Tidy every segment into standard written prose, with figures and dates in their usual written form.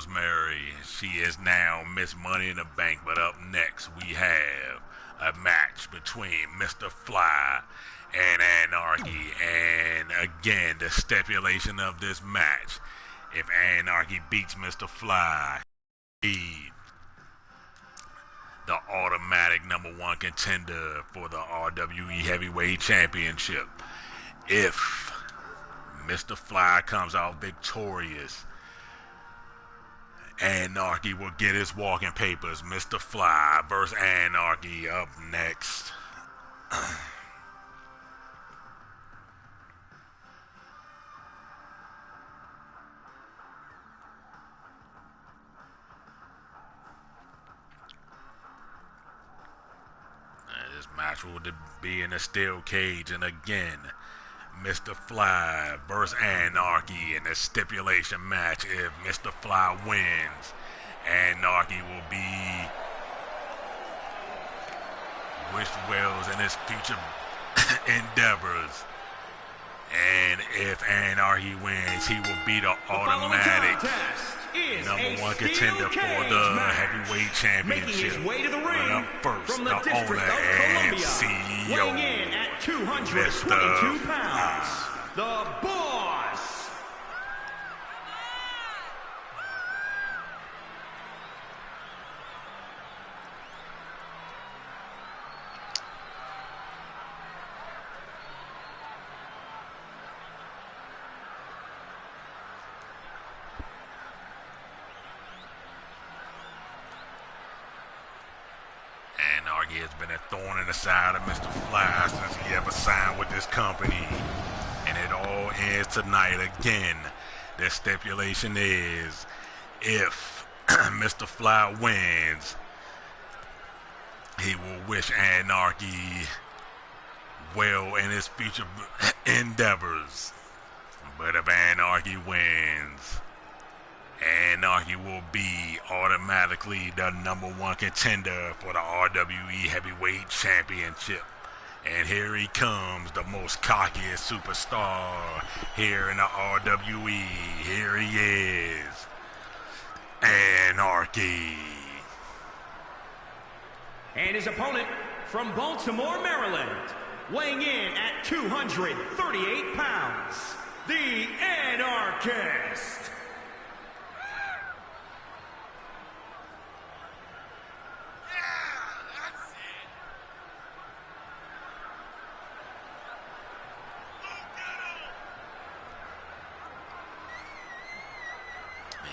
Rosemary. She is now Miss Money in the Bank, but up next we have a match between Mr. Fly and Anarchy. And again, the stipulation of this match, if Anarchy beats Mr. Fly, he the automatic #1 contender for the RWE Heavyweight Championship. If Mr. Fly comes out victorious, Anarchy will get his walking papers. Mr. Fly versus Anarchy up next. This match will be in a steel cage, and again, Mr. Fly versus Anarchy in a stipulation match. If Mr. Fly wins, Anarchy will be wished wells in his future endeavors. And if Anarchy wins, he will be the automatic #1 contender for the heavyweight championship. But up first, the owner and CEO, weighing in at 222 pounds, the Boss. Anarchy has been a thorn in the side of Mr. Fly since he ever signed with this company. And it all ends tonight again. The stipulation is, if Mr. Fly wins, he will wish Anarchy well in his future endeavors. But if Anarchy wins, Anarchy will be automatically the #1 contender for the RWE Heavyweight Championship. And here he comes, the most cockiest superstar here in the RWE. Here he is, Anarchy. And his opponent from Baltimore, Maryland, weighing in at 238 pounds, the Anarchist.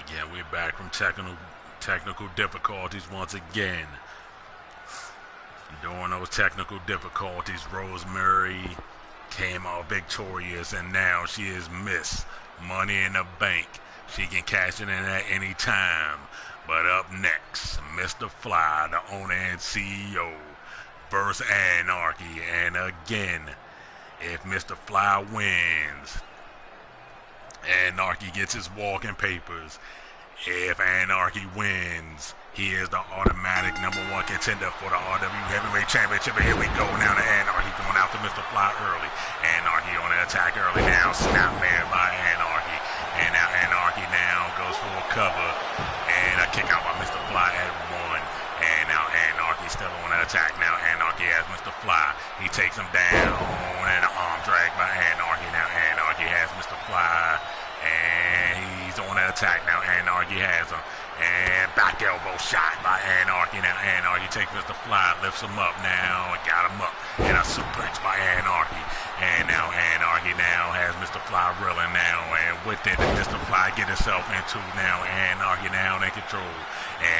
Again, we're back from technical difficulties once again. During those technical difficulties, Rosemary came out victorious, and now she is Miss Money in the Bank. She can cash it in at any time. But up next, Mr. Fly, the owner and CEO, versus Anarchy. And again, if Mr. Fly wins, Anarchy gets his walking papers. If Anarchy wins, he is the automatic #1 contender for the RWE Heavyweight Championship. And here we go now to Anarchy going out to Mr. Fly early. Anarchy on the attack early now. Snap man by Anarchy. And now Anarchy now goes for a cover. And a kick out by Mr. Fly at 1. And now Anarchy still on the attack. Now Anarchy has Mr. Fly. He takes him down. And an arm drag by Anarchy. Now Anarchy has Mr. Fly. And he's on the attack now. Anarchy has him. And back elbow shot by Anarchy. Now Anarchy takes Mr. Fly, lifts him up now, and got him up. And a suplex by Anarchy. And now Anarchy now has Mr. Fly reeling now. And with it, Mr. Fly get himself into now. Anarchy now in control.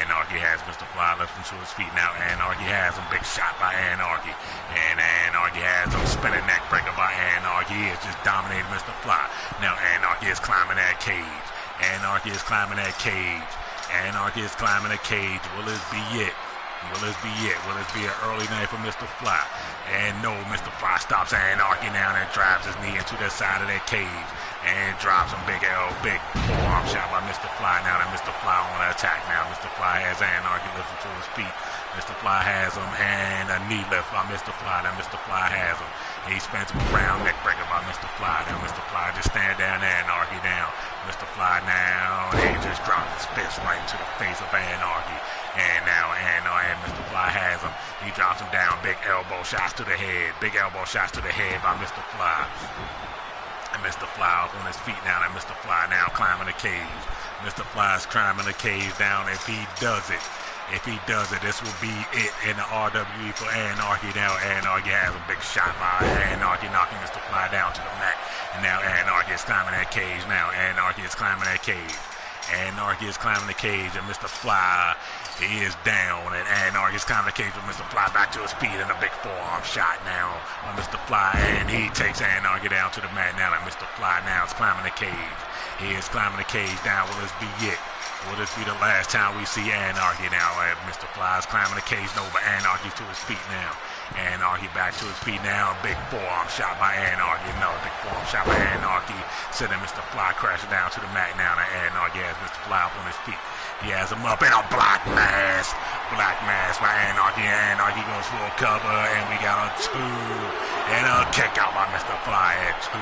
Anarchy has Mr. Fly, lifts him to his feet. Now Anarchy has him. Big shot by Anarchy. And Anarchy has him. Spinning neck breaker by Anarchy. He has just dominated Mr. Fly. Now Anarchy is climbing that cage. Anarchy is climbing that cage. Anarchy is climbing a cage. Will this be it? Will this be it? Will this be an early night for Mr. Fly? And no, Mr. Fly stops Anarchy now and drives his knee into the side of that cage. And drops him big forearm shot by Mr. Fly. Now that Mr. Fly on the attack now. Mr. Fly has Anarchy lifted to his feet. Mr. Fly has him, and a knee lift by Mr. Fly. Now Mr. Fly has him. He spins him around, neck breaker by Mr. Fly. Now Mr. Fly just stand down there, Anarchy down. Mr. Fly now, and he just dropped his fist elbow shots to the head. Big elbow shots to the head by Mr. Fly. And Mr. Fly up on his feet now. And Mr. Fly now climbing the cage. Mr. Fly's climbing the cage down. If he does it, this will be it in the RWE for Anarchy. Now Anarchy has a big shot by Anarchy, knocking Mr. Fly down to the mat. And now Anarchy is climbing that cage. Anarchy is climbing that cage, and Mr. Fly, he is down, and Anarchy is climbing the cage with Mr. Fly back to his feet, and a big forearm shot now on Mr. Fly, and he takes Anarchy down to the mat now, and Mr. Fly now is climbing the cage. He is climbing the cage down. Will this be it? Will this be the last time we see Anarchy now? Mr. Fly is climbing the cage over. Anarchy to his feet now. Anarchy back to his feet now. Big forearm shot by Anarchy. Another big forearm shot by Anarchy. Sending Mr. Fly crashing down to the mat now. And Anarchy has Mr. Fly up on his feet. He has him up in a black mass. Black mass by Anarchy. Anarchy goes for a cover. And we got a 2. And a kick out by Mr. Fly at 2.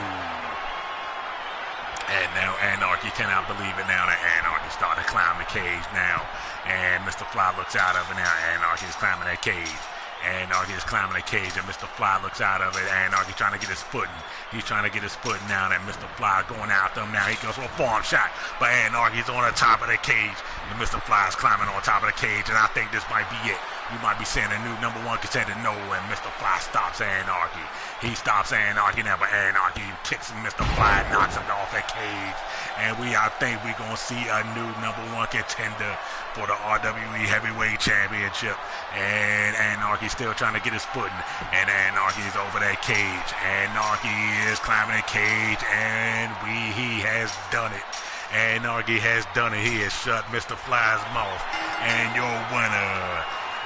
And now Anarchy cannot believe it now that Anarchy started to climb the cage now. And Mr. Fly looks out of it now. Anarchy is climbing that cage. Anarchy is climbing the cage, and Mr. Fly looks out of it. Anarchy trying to get his footing. He's trying to get his footing now, and Mr. Fly going after him now. He goes for a forearm shot, but Anarchy's on the top of the cage. And Mr. Fly is climbing on top of the cage, and I think this might be it. You might be seeing a new number 1 contender, no, and Mr. Fly stops Anarchy. He stops Anarchy now, but Anarchy kicks Mr. Fly and knocks him off that cage. And I think we're going to see a new number 1 contender for the RWE Heavyweight Championship. And Anarchy's still trying to get his footing. And Anarchy's over that cage. Anarchy is climbing the cage, and he has done it. Anarchy has done it. He has shut Mr. Fly's mouth. And your winner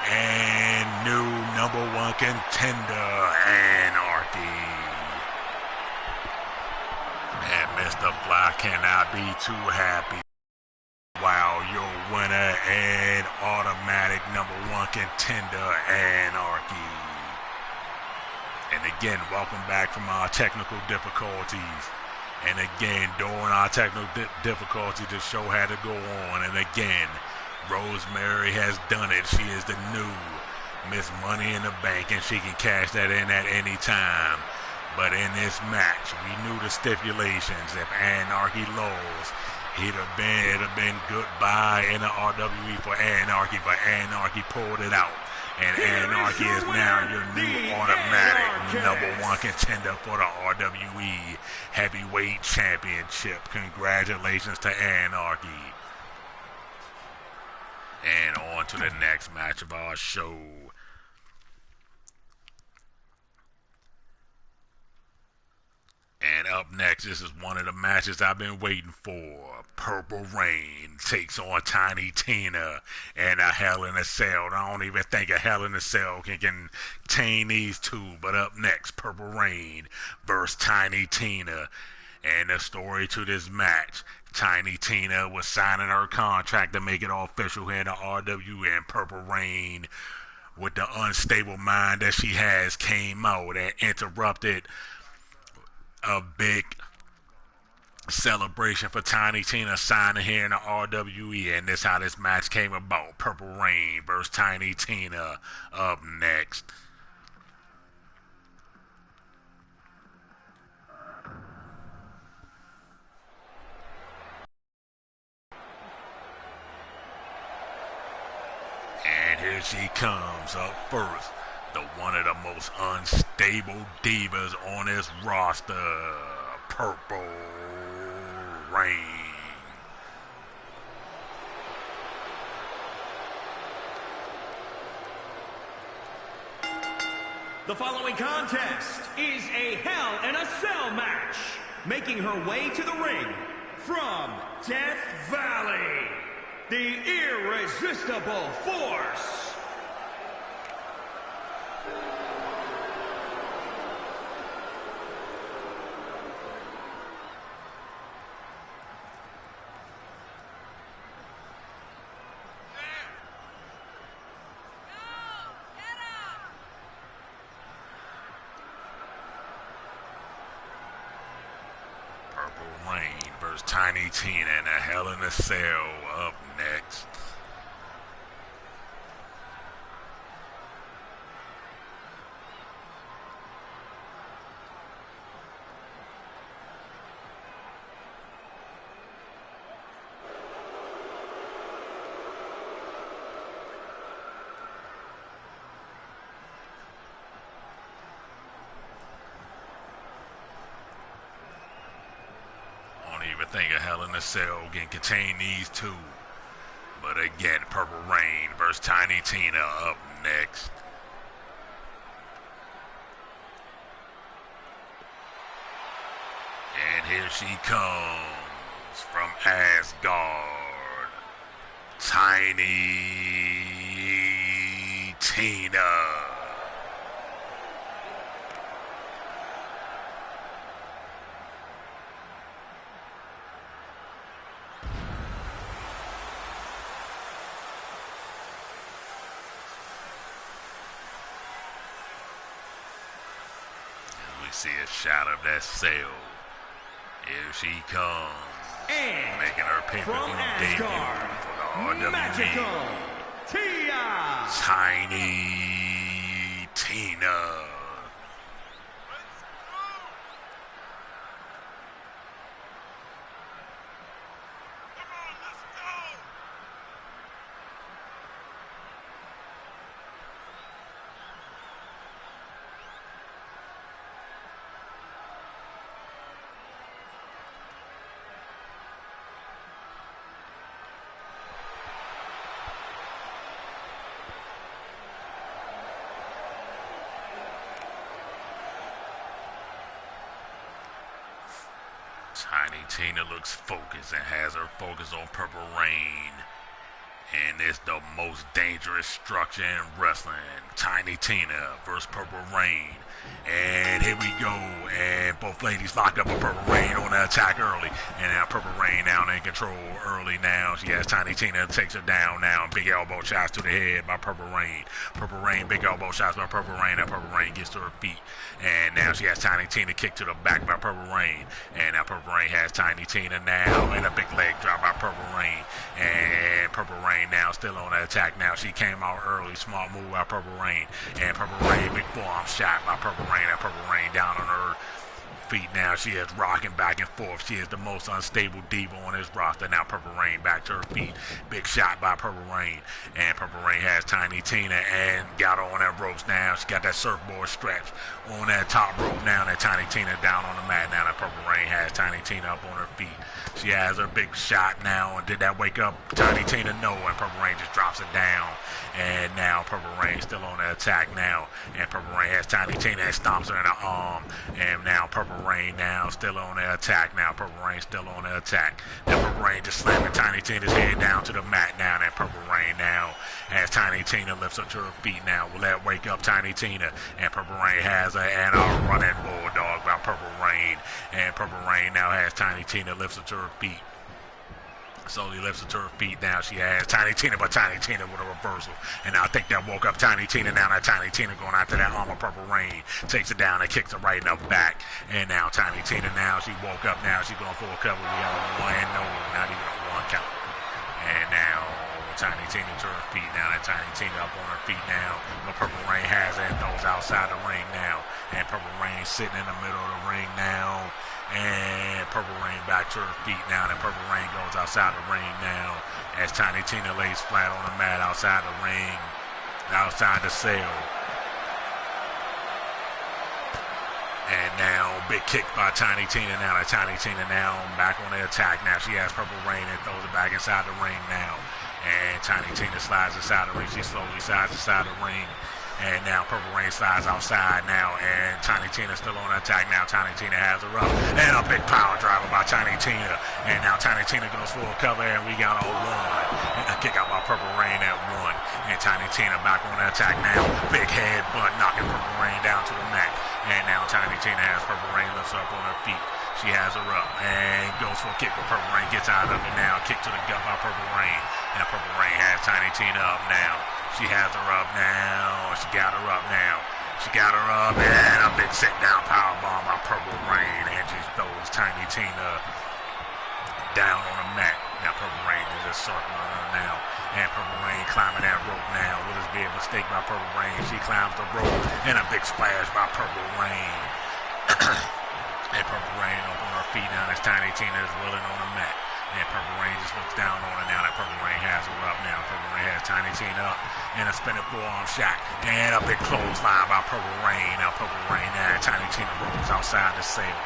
and new number 1 contender, Anarchy. And Mr. Fly cannot be too happy. Wow, your winner and automatic number 1 contender, Anarchy. And again, welcome back from our technical difficulties. And again, during our technical difficulties, the show had to go on. And again, Rosemary has done it. She is the new Miss Money in the Bank, and she can cash that in at any time. But in this match, we knew the stipulations. If Anarchy lost, it'd have been goodbye in the RWE for Anarchy, but Anarchy pulled it out. And Anarchy is now your new automatic number 1 contender for the RWE Heavyweight Championship. Congratulations to Anarchy. And on to the next match of our show. And up next, this is one of the matches I've been waiting for. Purple Rain takes on Tiny Tina and a Hell in a Cell. I don't even think a Hell in a Cell can contain these two. But up next, Purple Rain versus Tiny Tina. And the story to this match, Tiny Tina was signing her contract to make it official here in the RWE, and Purple Rain, with the unstable mind that she has, came out and interrupted a big celebration for Tiny Tina signing here in the RWE, and this how this match came about. Purple Rain versus Tiny Tina up next. And here she comes up first. One of the most unstable divas on this roster, Purple Rain. The following contest is a Hell in a Cell match. Making her way to the ring from Death Valley, the Irresistible Force. Tiny Tina and a Hell in a Cell up next. Hell in a Cell can contain these two. But again, Purple Rain versus Tiny Tina up next. And here she comes from Asgard, Tiny Tina. See a shot of that cell. Here she comes, and making her PPV debut for the RWE. Magical Tia. Tiny Tina. Tiny Tina looks focused and has her focus on Purple Rain. And it's the most dangerous structure in wrestling. Tiny Tina versus Purple Rain. And here we go. And both ladies lock up with Purple Rain on the attack early. And now Purple Rain now in control early now. She has Tiny Tina, takes her down now. Big elbow shots to the head by Purple Rain. Purple Rain, big elbow shots by Purple Rain. Now Purple Rain gets to her feet. And now she has Tiny Tina kicked to the back by Purple Rain. And now Purple Rain has Tiny Tina now. And a big leg drop by Purple Rain. And Purple Rain now still on the attack now. She came out early. Smart move by Purple Rain. And Purple Rain, big forearm shot by Purple Rain. And Purple Rain down on her feet now. She is rocking back and forth. She is the most unstable diva on this roster. Now Purple Rain back to her feet. Big shot by Purple Rain. And Purple Rain has Tiny Tina and got her on that ropes now. She got that surfboard stretch on that top rope now. That Tiny Tina down on the mat now. That Purple Rain has Tiny Tina up on her feet. She has her big shot now. And did that wake up Tiny Tina? No. And Purple Rain just drops it down. And now Purple Rain still on the attack now. And Purple Rain has Tiny Tina and stomps her in the arm. And now Purple Rain now still on the attack now. Purple Rain still on the attack. Now Purple Rain just slamming Tiny Tina's head down to the mat now. And Purple Rain now as Tiny Tina lifts up to her feet now. Will that wake up Tiny Tina? And Purple Rain has her and a running bulldog by Purple Rain. And Purple Rain now has Tiny Tina lifts up to her feet. Slowly lifts her to her feet now. She has Tiny Tina, but Tiny Tina with a reversal. And I think that woke up Tiny Tina. Now that Tiny Tina going after that arm of Purple Rain. Takes it down and kicks her right in the back. And now Tiny Tina now, she woke up now. She's going for a cover. We got a one, no, not even a one count. And now Tiny Tina to her feet now. That Tiny Tina up on her feet now. But Purple Rain has it and throws outside the ring now. And Purple Rain sitting in the middle of the ring now. And Purple Rain back to her feet now. And Purple Rain goes outside the ring now. As Tiny Tina lays flat on the mat outside the ring. Outside the cell. And now, big kick by Tiny Tina now. That Tiny Tina now back on the attack now. She has Purple Rain and throws it back inside the ring now. And Tiny Tina slides inside the ring. She slowly slides inside the ring. And now Purple Rain slides outside now. And Tiny Tina still on attack now. Tiny Tina has her up. And a big power driver by Tiny Tina. And now Tiny Tina goes for a cover. And we got a one. And a kick out by Purple Rain at one. And Tiny Tina back on the attack now. Big head butt knocking Purple Rain down to the mat. And now Tiny Tina has Purple Rain lifts up on her feet. She has her up and goes for a kick, but Purple Rain gets out of it now. Kick to the gut by Purple Rain. And Purple Rain has Tiny Tina up now. She has her up now. She got her up now. She got her up and a big sit down power bomb by Purple Rain. And she throws Tiny Tina down on the mat. Now Purple Rain is just circling her now. And Purple Rain climbing that rope now. Will this be a mistake by Purple Rain? She climbs the rope and a big splash by Purple Rain. And Purple Rain up on her feet now as Tiny Tina is willing on the mat. And Purple Rain just looks down on her now that Purple Rain has her up now. Purple Rain has Tiny Tina up and a spinning forearm shot. And a big clothesline by Purple Rain. Now Purple Rain now Tiny Tina rolls outside the cell.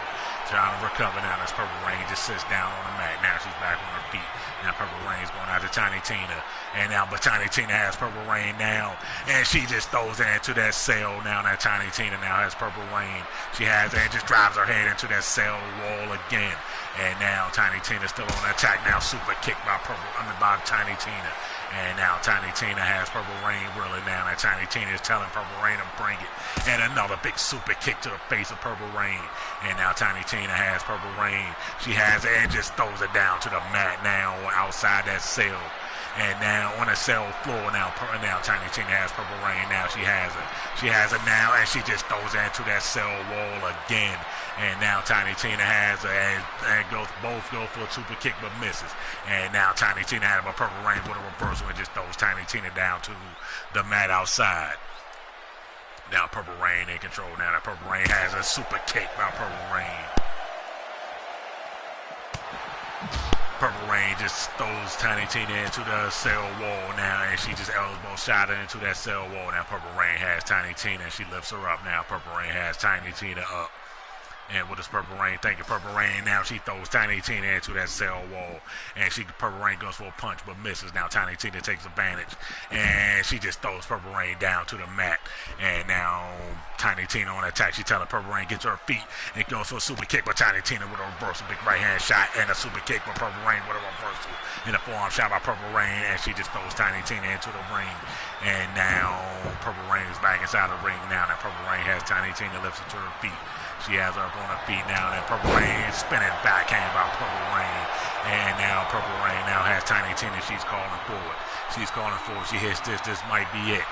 Trying to recover now as Purple Rain just sits down on the mat. Now she's back on her feet. Now Purple Rain's going out to Tiny Tina. And now, but Tiny Tina has Purple Rain now. And she just throws it into that cell now. Now Tiny Tina now has Purple Rain. She has it and just drives her head into that cell wall again. And now Tiny Tina's still on the attack. Now super kick by by Tiny Tina. And now Tiny Tina has Purple Rain really now. And Tiny Tina is telling Purple Rain to bring it. And another big super kick to the face of Purple Rain. And now Tiny Tina has Purple Rain. She has it and just throws it down to the mat now outside that cell. And now on the cell floor now Tiny Tina has Purple Rain. Now she has it. She has it now and she just throws it into that cell wall again. And now Tiny Tina has it and both go for a super kick but misses. And now Tiny Tina has a Purple Rain with a reversal and just throws Tiny Tina down to the mat outside. Now Purple Rain in control now. That Purple Rain has a super kick by Purple Rain. Purple Rain just throws Tiny Tina into the cell wall now, and she just elbow shot her into that cell wall. Now Purple Rain has Tiny Tina, and she lifts her up now. Purple Rain has Tiny Tina up. And what does Purple Rain think of Purple Rain? Now she throws Tiny Tina into that cell wall. And Purple Rain goes for a punch but misses. Now Tiny Tina takes advantage. And she just throws Purple Rain down to the mat. And now Tiny Tina on attack. She telling Purple Rain get to her feet. And goes for a super kick by Tiny Tina with a reversal. Big right hand shot and a super kick by Purple Rain with a reversal. And a forearm shot by Purple Rain. And she just throws Tiny Tina into the ring. And now Purple Rain is back inside the ring now. Now Purple Rain has Tiny Tina lifts her to her feet. She has her up on her feet now. And Purple Rain spinning backhand by Purple Rain. And now Purple Rain now has Tiny Tina. She's calling forward. She's calling forward. She hits this. This might be it.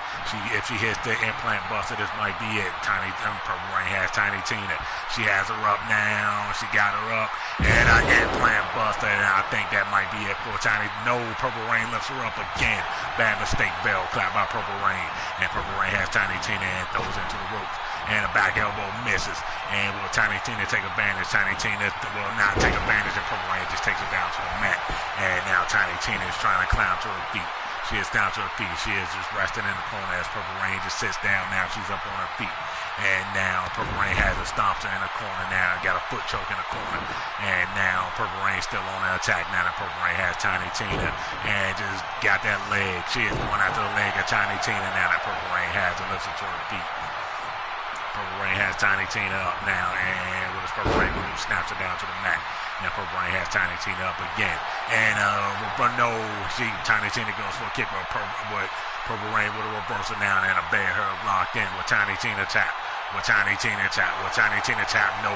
If she hits the implant buster, this might be it. Purple Rain has Tiny Tina. She has her up now. She got her up. And an implant buster. And I think that might be it for Tiny. No, Purple Rain lifts her up again. Bad mistake. Bell clap by Purple Rain. And Purple Rain has Tiny Tina and throws into the ropes. And a back elbow misses. And will Tiny Tina take advantage? Tiny Tina will not take advantage. And Purple Rain just takes it down to the mat. And now Tiny Tina is trying to climb to her feet. She is down to her feet. She is just resting in the corner as Purple Rain just sits down. Now she's up on her feet. And now Purple Rain has a stomper in the corner now. Got a foot choke in the corner. And now Purple Rain still on the attack. Now that Purple Rain has Tiny Tina. And just got that leg. She is going after the leg of Tiny Tina. Now that Purple Rain has her lifts her to her feet. Purple Rain has Tiny Tina up now, and with his Purple Rain move, snaps her down to the mat. Now Purple Rain has Tiny Tina up again, and Tiny Tina goes for a kick, but Purple Rain with a reversal now, and a bear her locked in with Tiny Tina tap, Tiny Tina tap, no,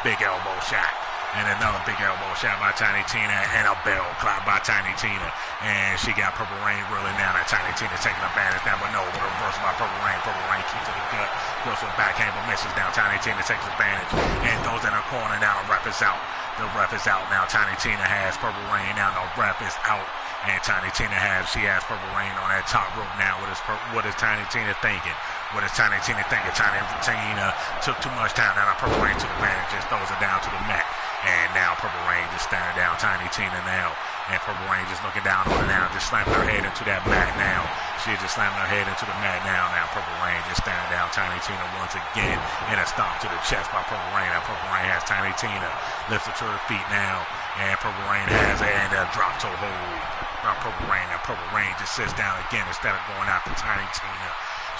big elbow shot. And another big elbow shot by Tiny Tina and a bell clap by Tiny Tina. And she got Purple Rain really now. That Tiny Tina taking advantage now, but no, with a reversal by Purple Rain. Purple Rain keeps to the gut, goes for a backhand but misses now. Tiny Tina takes advantage and throws in her corner now. The ref is out. The ref is out now. Tiny Tina has Purple Rain now. The ref is out. And Tiny Tina has Purple Rain on that top rope now. What is Tiny Tina thinking? What is Tiny Tina thinking? Tiny Tina took too much time. Now Purple Rain took advantage, just throws her down to the mat. And now Purple Rain just staring down Tiny Tina now. And Purple Rain just looking down on her now, just slamming her head into that mat now. She's just slamming her head into the mat now. Now Purple Rain just staring down Tiny Tina once again. And a stomp to the chest by Purple Rain. Now Purple Rain has Tiny Tina. Lifts her to her feet now. And Purple Rain has it and a drop toe hold by Purple Rain. Now Purple Rain just sits down again instead of going after Tiny Tina.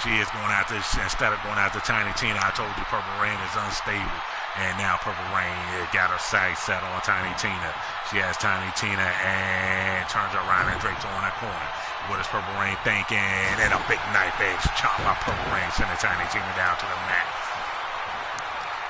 She is going after, instead of going after Tiny Tina, I told you Purple Rain is unstable. And now Purple Rain got her sights set on Tiny Tina. She has Tiny Tina and turns around and drapes her on that corner. What is Purple Rain thinking? And a big knife edge chop by Purple Rain, sending Tiny Tina down to the mat.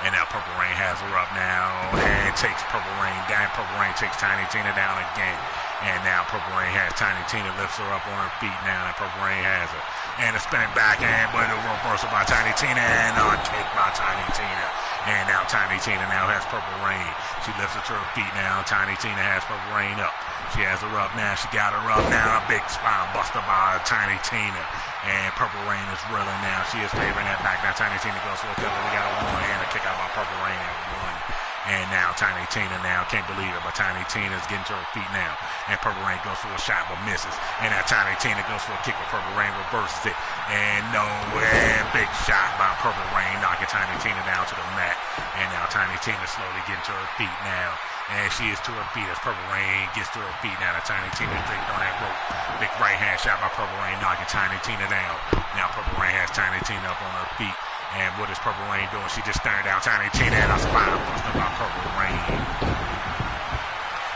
And now Purple Rain has her up now and takes Purple Rain down. Purple Rain takes Tiny Tina down again. And now Purple Rain has Tiny Tina, lifts her up on her feet now. And Purple Rain has her. And a spinning backhand, but a reversal by Tiny Tina and a kick by Tiny Tina. And now Tiny Tina now has Purple Rain. She lifts her to her feet now. Tiny Tina has Purple Rain up. She has her up now. She got her up now. A big spine buster by Tiny Tina. And Purple Rain is reeling now. She is favoring that back. Now Tiny Tina goes for a cover. We got a one and a kick out by Purple Rain at one. And now Tiny Tina now, can't believe it, but Tiny Tina's getting to her feet now. And Purple Rain goes for a shot but misses. And now Tiny Tina goes for a kick, but Purple Rain reverses it. And no, and big shot by Purple Rain, knocking Tiny Tina down to the mat. And now Tiny Tina slowly getting to her feet now. And she is to her feet as Purple Rain gets to her feet now. The Tiny Tina draped on that rope. Big right hand shot by Purple Rain, knocking Tiny Tina down. Now Purple Rain has Tiny Tina up on her feet. And what is Purple Rain doing? She just staring down Tiny Tina and a spine buster by Purple Rain.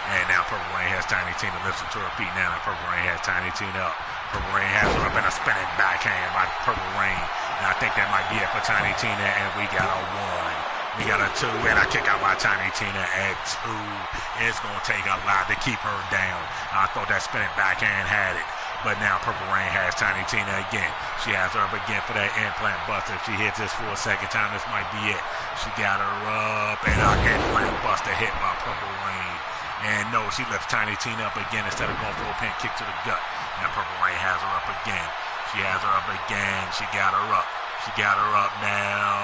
And now Purple Rain has Tiny Tina lifts her to her feet now. And Purple Rain has Tiny Tina up. Purple Rain has her up in a spinning backhand by Purple Rain. And I think that might be it for Tiny Tina. And we got a 1. We got a 2. And a kick out by Tiny Tina at 2. It's going to take a lot to keep her down. I thought that spinning backhand had it. But now Purple Rain has Tiny Tina again. She has her up again for that implant buster. If she hits this for a second time, this might be it. She got her up, and an implant buster hit by Purple Rain. And no, she lifts Tiny Tina up again instead of going for a pin kick to the gut. Now Purple Rain has her up again. She has her up again. She got her up. She got her up now.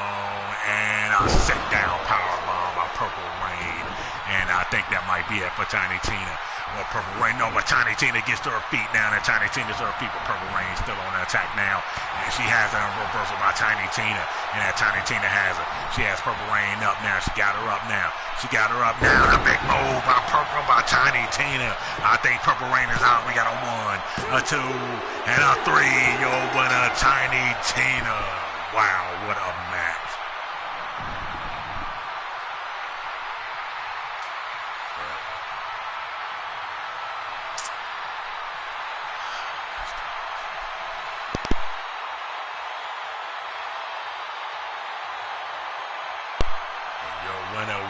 And a sit down powerbomb by Purple Rain. And I think that might be it for Tiny Tina. Well, Purple Rain, no, but Tiny Tina gets to her feet now, and Tiny Tina's to her feet, but Purple Rain still on the attack now, and she has a reversal by Tiny Tina, and that Tiny Tina has her. She has Purple Rain up now. She got her up now. She got her up now. A big move by Tiny Tina. I think Purple Rain is out. We got a 1, a 2, and a 3. Yo, but a Tiny Tina. Wow, what a match.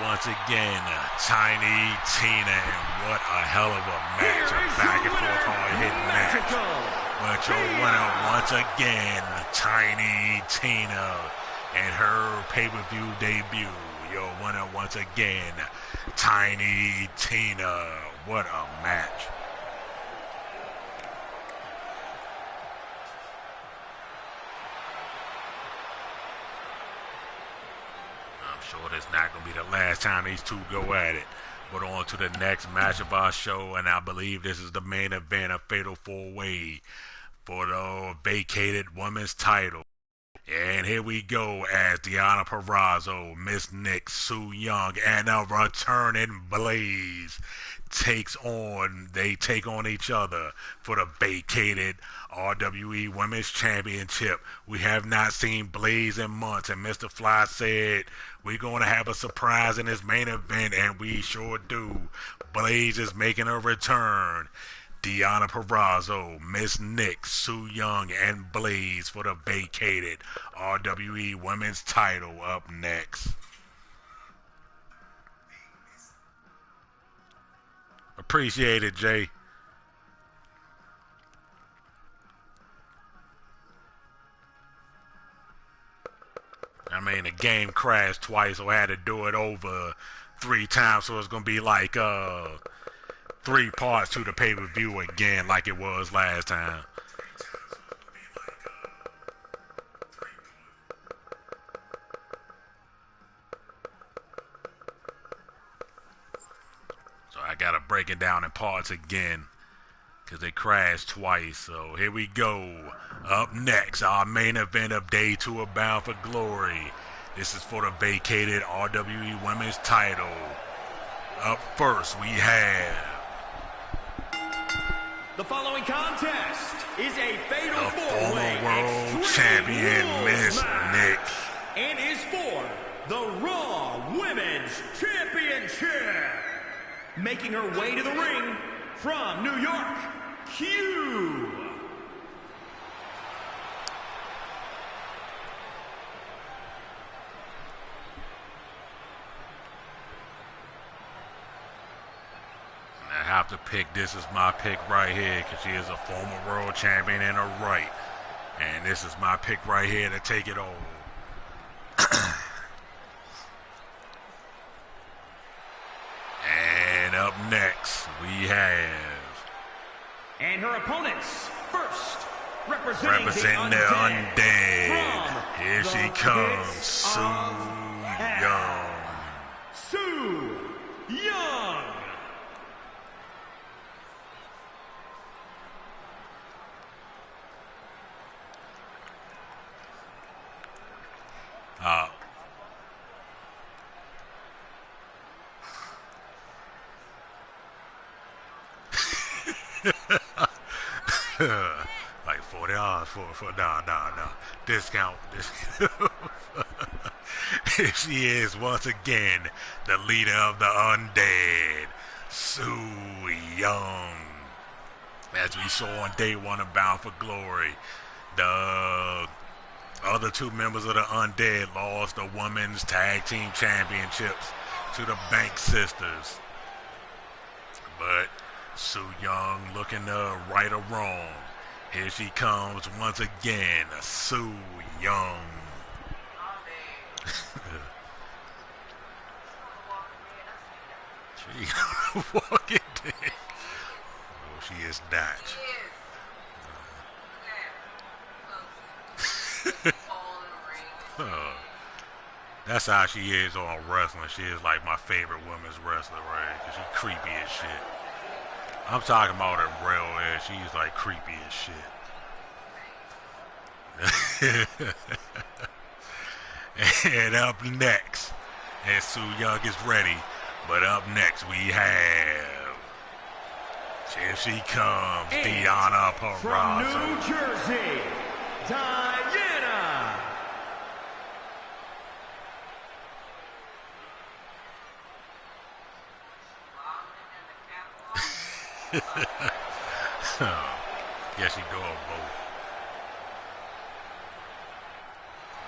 Once again, Tiny Tina, and what a hell of a match, a back and forth hard hitting match. But your winner once again, Tiny Tina, and her pay-per-view debut. Your winner once again, Tiny Tina. What a match. Sure, it's not going to be the last time these two go at it. But on to the next match of our show, and I believe this is the main event of Fatal 4-Way for the vacated women's title. And here we go as Deonna Purrazzo, Miss Nick, Su Yung, and a returning Blaze take on each other for the vacated RWE Women's Championship. We have not seen Blaze in months, and Mr. Fly said we're going to have a surprise in this main event, and we sure do. Blaze is making a return. Deonna Purrazzo, Miss Nick, Su Yung, and Blaze for the vacated RWE Women's title up next. Appreciate it, Jay. I mean, the game crashed twice, so I had to do it over 3 times, so it's going to be like 3 parts to the pay-per-view again like it was last time. So I got to break it down in parts again because they crashed twice. So here we go. Up next, our main event of Day 2 of Bound for Glory. This is for the vacated RWE Women's title. Up first, we have... The following contest is a Fatal 4-Way former world champion, Miss Nick. And is for the Raw Women's Championship. Making her way to the ring from New York, Q. I have to pick. This is my pick right here because she is a former world champion in her right. And this is my pick right here to take it over. And up next, we have... And her opponents, first, representing the undead. Here she comes, Su Yung. Su Like $40 for no discount. She is once again the leader of the undead, Su Yung. As we saw on day one of Bound for Glory, the other two members of the undead lost the women's tag team championships to the Bank Sisters. But Su Yung looking right or wrong. Here she comes once again, Su Yung. She walking dead. Oh, she is not. That's how she is on wrestling. She is like my favorite women's wrestler, right? Because she's creepy as shit. I'm talking about her real air. She's like creepy as shit. And up next, and Su Yung is ready, but up next we have, here she comes, Deonna Purrazzo. From New Jersey, Diana. Yeah, she doing both.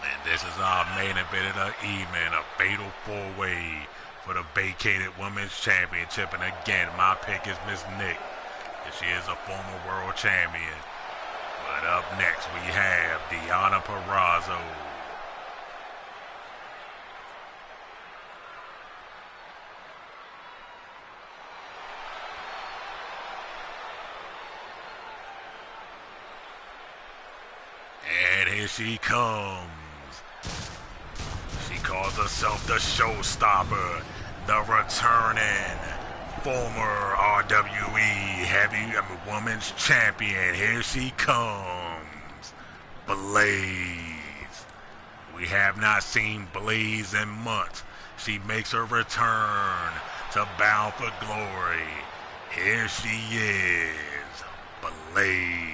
And this is our main event of the evening, a fatal four-way for the vacated women's championship. And again, my pick is Miss Nick, and she is a former world champion. But up next, we have Deonna Purrazzo. And here she comes. She calls herself the Showstopper, the returning former RWE Women's Champion. Here she comes, Blaze. We have not seen Blaze in months. She makes her return to Bound for Glory. Here she is, Blaze.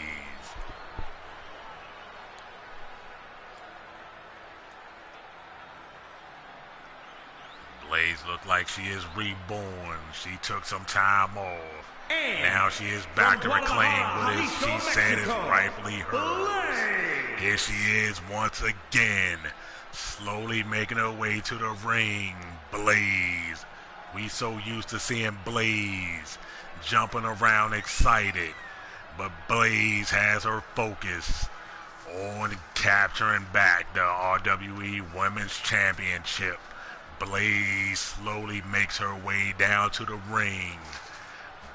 Blaze looked like she is reborn. She took some time off. And now she is back to reclaim what is, she said, is rightfully hers. Here she is once again, slowly making her way to the ring. Blaze. We so used to seeing Blaze jumping around excited. But Blaze has her focus on capturing back the RWE Women's Championship. Blaze slowly makes her way down to the ring.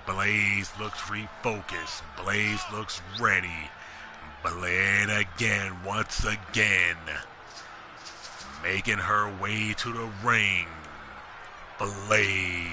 Blaze looks refocused. Blaze looks ready. Blaze again, once again, making her way to the ring. Blaze.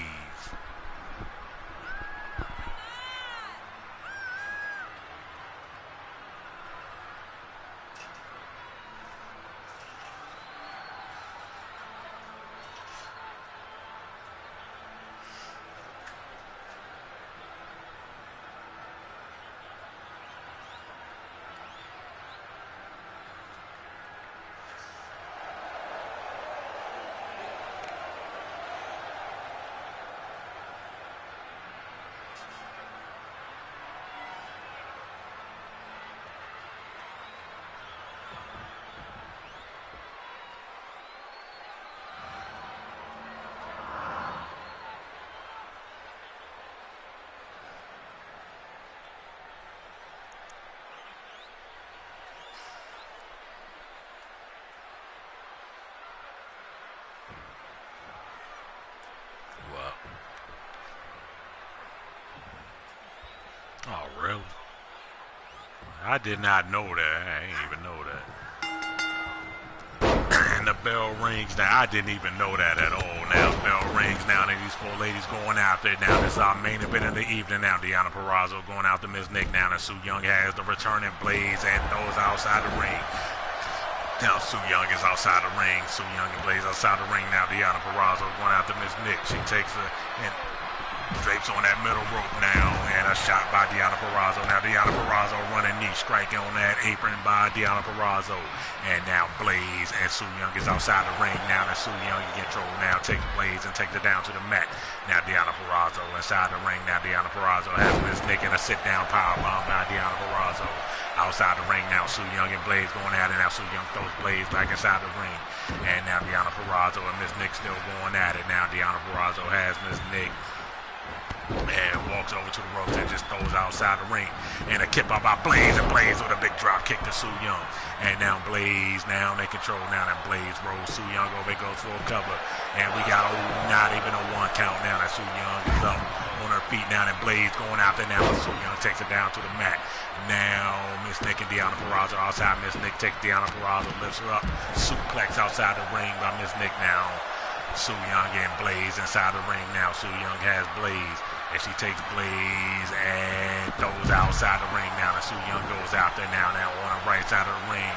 Oh, really? I did not know that. I didn't even know that. And the bell rings now. I didn't even know that at all. Now the bell rings now, and these four ladies going out there now. This is our main event of the evening now. Deonna Purrazzo going out to Ms. Nick now, and Su Yung has the returning Blaze and those outside the ring. Now Su Yung is outside the ring. Su Yung and Blaze outside the ring now. Deonna Purrazzo going out to Ms. Nick. She takes her and Drapes on that middle rope now, and a shot by Deonna Purrazzo. Now Deonna Purrazzo running knee strike on that apron by Deonna Purrazzo. And now Blaze and Su Yung is outside the ring now. And Su Yung in control now, takes Blaze and takes it down to the mat. Now Deonna Purrazzo inside the ring. Now Deonna Purrazzo has Miss Nick in a sit-down powerbomb by Deonna Purrazzo. Outside the ring now, Su Yung and Blaze going at it. Now Su Yung throws Blaze back inside the ring. And now Deonna Purrazzo and Miss Nick still going at it. Now Deonna Purrazzo has Miss Nick and walks over to the ropes and just throws outside the ring. And a kip out by Blaze, and Blaze with a big drop kick to Su Yung. And now Blaze now in control now, and Blaze rolls Su Yung over, goes for a cover. And we got not even a 1 count now, that Su Yung is up on her feet now, and Blaze going out there now, and Su Yung takes it down to the mat. Now Miss Nick and Deonna Purrazzo outside. Miss Nick takes Deonna Purrazzo, lifts her up, suplex outside the ring by Miss Nick now. Su Yung and Blaze inside the ring now. Su Yung has Blaze, and she takes Blaze and throws outside the ring now. And Su Yung goes out there now on the right side of the ring.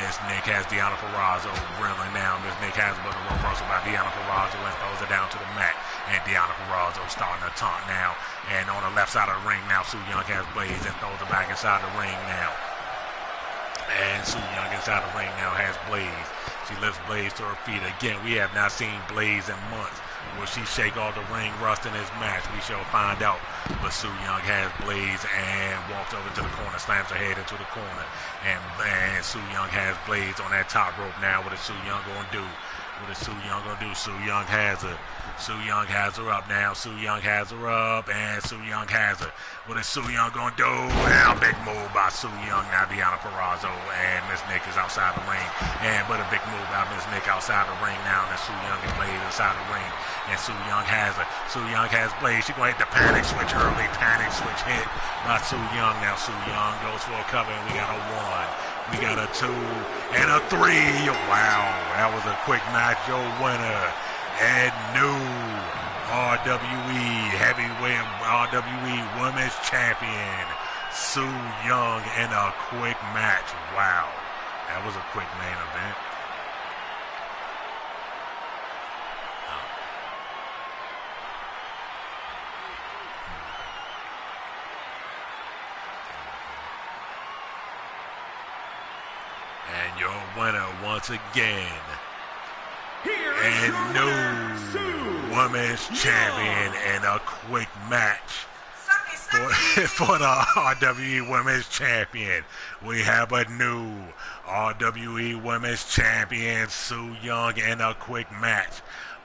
Miss Nick has Deonna Purrazzo reeling now. Miss Nick has a reversal by Deonna Purrazzo and throws it down to the mat. And Deonna Purrazzo starting to taunt now. And on the left side of the ring now, Su Yung has Blaze and throws it back inside the ring now. And Su Yung inside the ring now has Blaze. She lifts Blaze to her feet. Again, we have not seen Blaze in months. Will she shake all the ring rust in this match? We shall find out. But Su Yung has Blaze and walks over to the corner, slams her head into the corner. And Su Yung has Blaze on that top rope now. What is Su Yung going to do? What is Su Yung going to do? Su Yung has her. Su Yung has her up now. Su Yung has her up, and Su Yung has her. What is Su Yung going to do? Now, big move by Su Yung. Now, Deonna Purrazzo and Miss Nick is outside the ring. But a big move by Miss Nick outside the ring now. And Su Yung and Blaze inside the ring. And Su Yung has her. Su Yung has Blaze. She's going to hit the panic switch, early panic switch hit by Su Yung. Now, Su Yung goes for a cover, and we got a 1. We got a 2 and a 3. Wow, that was a quick match. Your winner, and new RWE heavyweight RWE women's champion Su Yung in a quick match. Wow, that was a quick main event. And your winner once again, and new women's champion in a quick match for the RWE Women's Champion. We have a new RWE Women's Champion, Su Yung, in a quick match.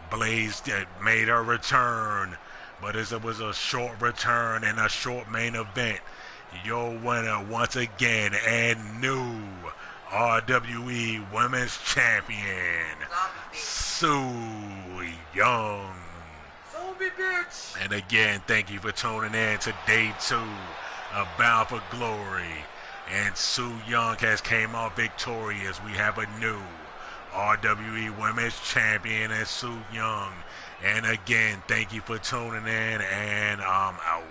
Blaze made her return, but it was a short return and a short main event. Your winner once again, and new RWE Women's Champion, Su Yung. And again, thank you for tuning in to day 2 of Bound for Glory. And Su Yung has came out victorious. We have a new RWE Women's Champion and Su Yung. And again, thank you for tuning in, and I'm out.